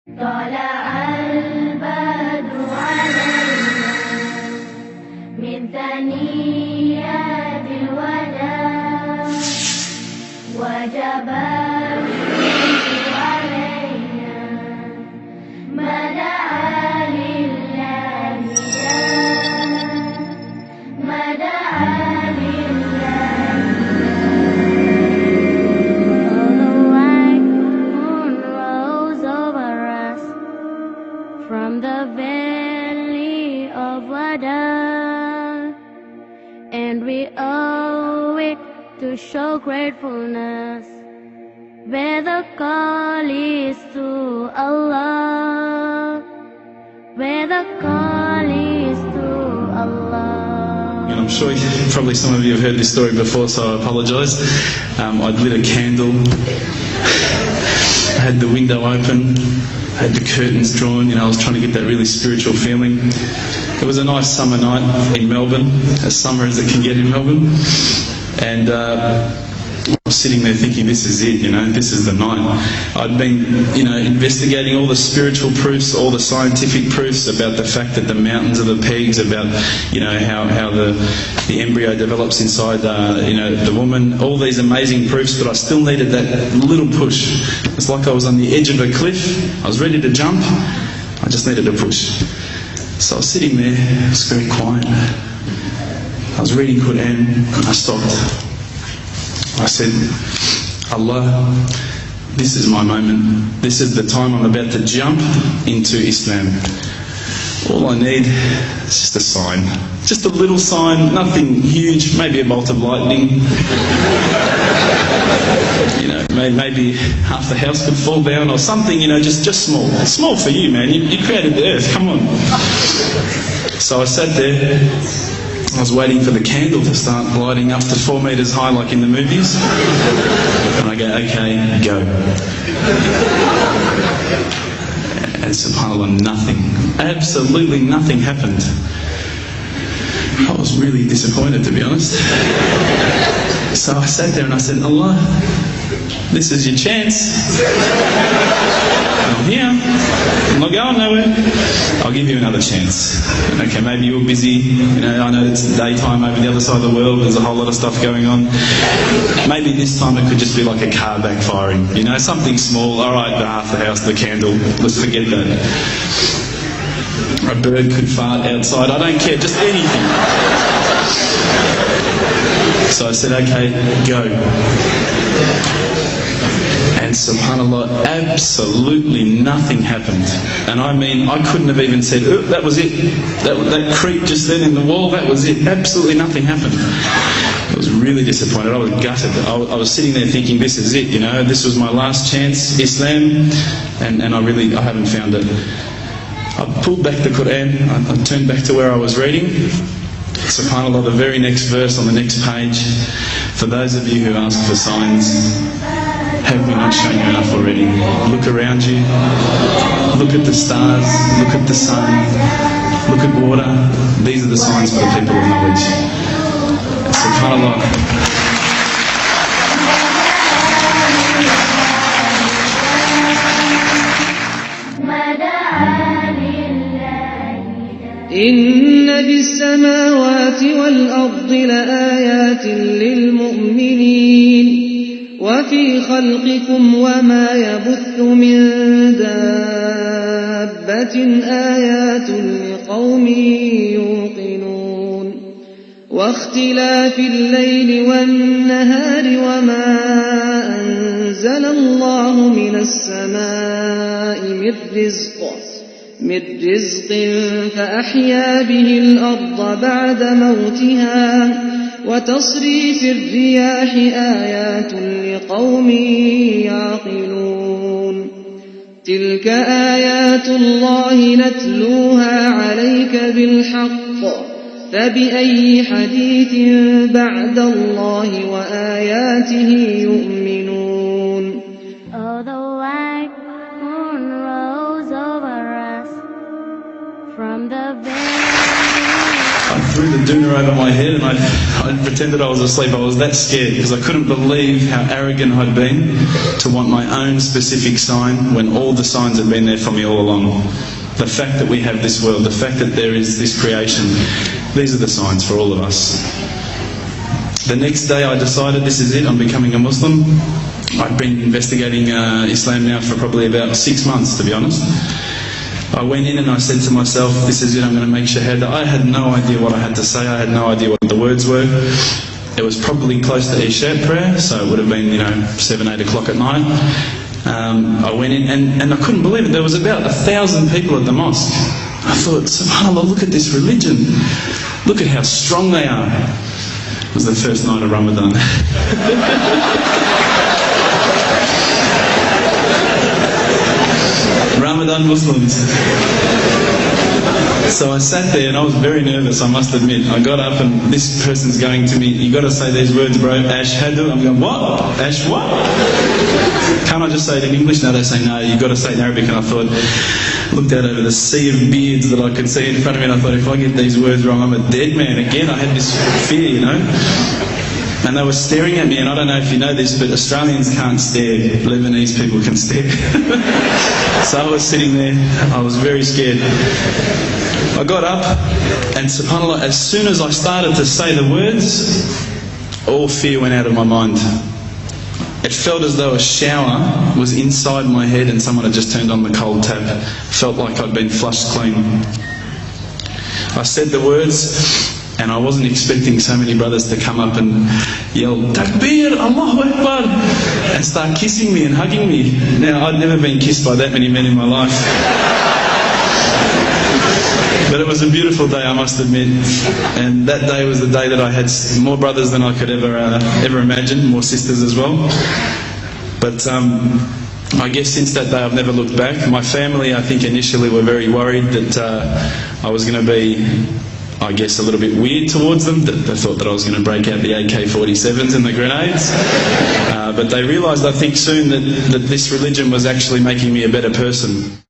طلع البدر علينا من ثنيات الوداع وجب الشمس علينا ما دعا لله ما دعا لله. Although white moon rose over us from the valley of Wada, and we owe it to show gratefulness, where the call is to Allah, where the call is to Allah. And I'm sure probably some of you have heard this story before, so I apologise. I'd lit a candle, I had the window open, I had the curtains drawn, I was trying to get that really spiritual feeling. It was a nice summer night in Melbourne, as summer as it can get in Melbourne. And I was sitting there thinking, this is it, this is the night. I'd been, investigating all the spiritual proofs, all the scientific proofs about the fact that the mountains are the peaks, about, how the embryo develops inside, the woman, all these amazing proofs, but I still needed that little push. It's like I was on the edge of a cliff, I was ready to jump, I just needed a push. So I was sitting there, it was very quiet. I was reading Quran, I stopped. I said, Allah, this is my moment. This is the time I'm about to jump into Islam. All I need is just a sign. Just a little sign, nothing huge, maybe a bolt of lightning. Maybe half the house could fall down or something, just small. Small for you, man. You created the earth, come on. So I sat there. I was waiting for the candle to start lighting up to 4 metres high like in the movies. And I go, okay, go. And subhanAllah, nothing. Absolutely nothing happened. I was really disappointed, to be honest. So I sat there and I said, Allah, this is your chance. I'm here. I'm not going nowhere. I'll give you another chance. Okay, maybe you're busy. I know it's daytime over the other side of the world. There's a whole lot of stuff going on. Maybe this time it could just be like a car backfiring. Something small. All right, half the house, the candle. Let's forget that. A bird could fart outside. I don't care. Just anything. So I said, okay, go. And subhanAllah, absolutely nothing happened. And I mean, I couldn't have even said, oh, that was it. That creep just then in the wall, that was it. Absolutely nothing happened. I was really disappointed. I was gutted. I was sitting there thinking, this is it, this was my last chance, Islam, and I haven't found it. I pulled back the Quran, I turned back to where I was reading. SubhanAllah, the very next verse on the next page, for those of you who ask for signs, have we not shown you enough already? Look around you, look at the stars, look at the sun, look at water. These are the signs for the people of knowledge. SubhanAllah. إن في السماوات والأرض لآيات للمؤمنين وفي خلقكم وما يبث من دابة آيات لقوم يوقنون واختلاف الليل والنهار وما أنزل الله من السماء من رزق فأحيا به الأرض بعد موتها وتصريف الرياح آيات لقوم يعقلون تلك آيات الله نتلوها عليك بالحق فبأي حديث بعد الله وآياته يؤمنون. From the valley threw the doona over my head and I pretended I was asleep. I was that scared because I couldn't believe how arrogant I'd been to want my own specific sign when all the signs had been there for me all along. The fact that we have this world, the fact that there is this creation, these are the signs for all of us. The next day I decided this is it, I'm becoming a Muslim. I've been investigating Islam now for probably about 6 months, to be honest. I went in and I said to myself, this is it, I'm going to make shahada. I had no idea what I had to say, I had no idea what the words were. It was probably close to Isha prayer, so it would have been, 7, 8 o'clock at night. I went in and I couldn't believe it, there was about 1,000 people at the mosque. I thought, subhanAllah, look at this religion. Look at how strong they are. It was the first night of Ramadan. Ramadan Muslims. So I sat there and I was very nervous, I must admit. I got up and this person's going to me, you got to say these words, bro, ashhadu. I'm going, what? Ash what? Can't I just say it in English? No, they say, no, you got to say it in Arabic. And I thought, looked out over the sea of beards that I could see in front of me, and I thought, if I get these words wrong, I'm a dead man again. I had this fear, And they were staring at me, and I don't know if you know this, but Australians can't stare. Lebanese people can stare. So I was sitting there, I was very scared. I got up, and subhanAllah, as soon as I started to say the words, all fear went out of my mind. It felt as though a shower was inside my head and someone had just turned on the cold tap. Felt like I'd been flushed clean. I said the words, and I wasn't expecting so many brothers to come up and yell, Takbir, Allahu Akbar, and start kissing me and hugging me. Now, I'd never been kissed by that many men in my life. But it was a beautiful day, I must admit. And that day was the day that I had more brothers than I could ever imagine, more sisters as well. But I guess since that day I've never looked back. My family, I think, initially were very worried that I was going to be, I guess, a little bit weird towards them. They thought that I was going to break out the AK-47s and the grenades. But they realised, I think, soon that this religion was actually making me a better person.